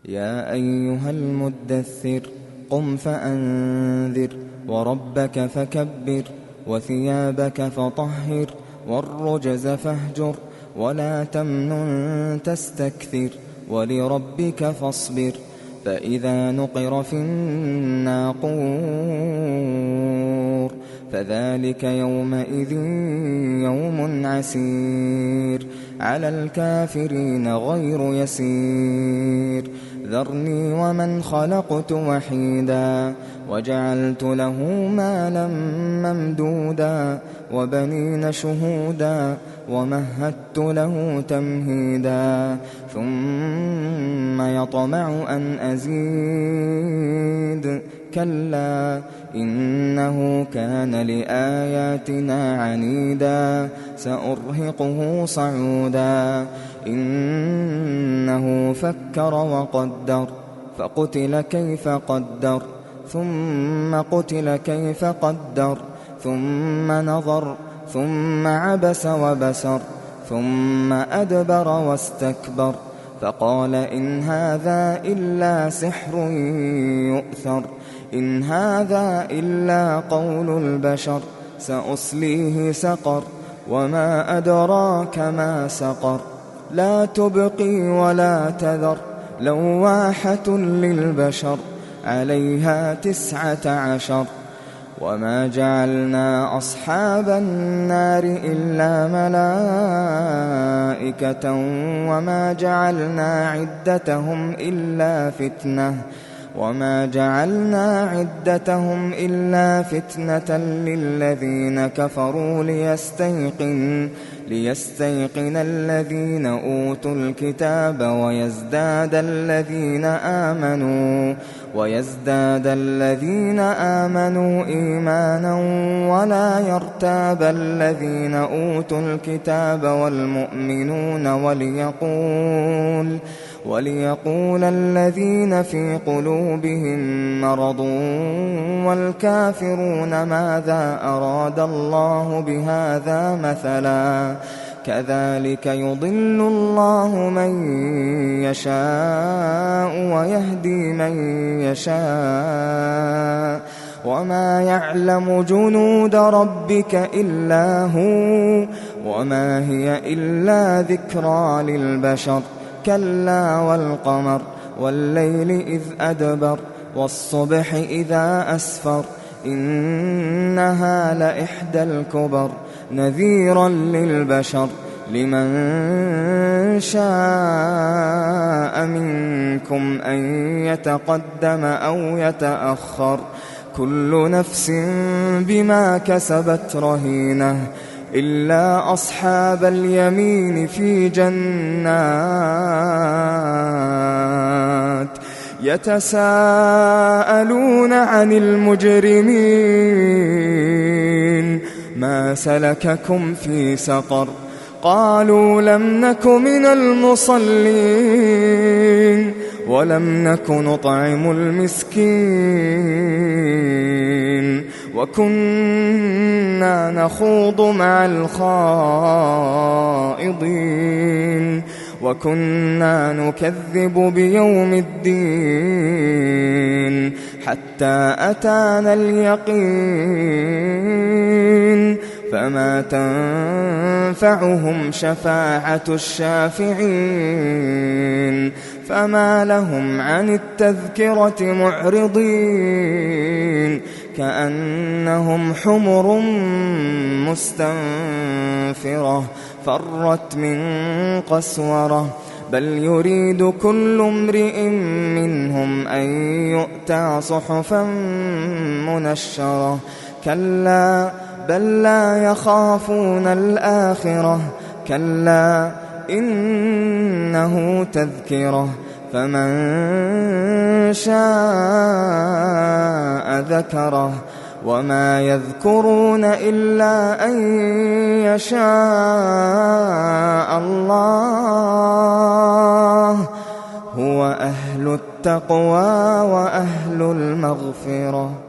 يا أيها المدثر قم فأنذر وربك فكبر وثيابك فطهر والرجز فاهجر ولا تمنن تستكثر ولربك فاصبر فإذا نقر في الناقور فذلك يومئذ يوم عسير على الكافرين غير يسير ذرني ومن خلقت وحيدا وجعلت له مالا ممدودا وبنين شهودا ومهدت له تمهيدا ثم يطمع أن أزيد كلا إنه كان لآياتنا عنيدا سأرهقه صعودا إنه فكر وقدر فقتل كيف قدر ثم قتل كيف قدر ثم نظر ثم عبس وبسر ثم أدبر واستكبر فقال إن هذا إلا سحر يؤثر إن هذا إلا قول البشر سأصليه سقر وما أدراك ما سقر لا تبقي ولا تذر لواحة للبشر عليها 19 وما جعلنا أصحاب النار إلا ملائكة وما جعلنا عدتهم إلا فتنة للذين كفروا ليستيقن الذين أوتوا الكتاب ويزداد الذين آمنوا إيمانا ولا يرتاب الذين أوتوا الكتاب والمؤمنون وليقول الذين في قلوبهم مرض والكافرون ماذا أراد الله بهذا مثلا كذلك يضل الله من يشاء ويهدي من يشاء وما يعلم جنود ربك إلا هو وما هي إلا ذكرى للبشر كلا والقمر والليل إذ أدبر والصبح إذا أسفر إنها لإحدى الكبر نذيرا للبشر لمن شاء منكم أن يتقدم أو يتأخر كل نفس بما كسبت رهينة إلا أصحاب اليمين في جنات يتساءلون عن المجرمين ما سلككم في سقر قالوا لم نك من المصلين ولم نك نطعم المسكين وكنا نخوض مع الخائضين وكنا نكذب بيوم الدين حتى أتانا اليقين فما تنفعهم شفاعة الشافعين فما لهم عن التذكرة معرضين كأنهم حمر مستنفرة فرت من قسورة بل يريد كل امرئ منهم أن يؤتى صحفا منشرة كلا بل لا يخافون الآخرة كلا إنه تذكرة فمن شاء ذكره وما يذكرون إلا أن يشاء الله هو أهل التقوى وأهل المغفرة.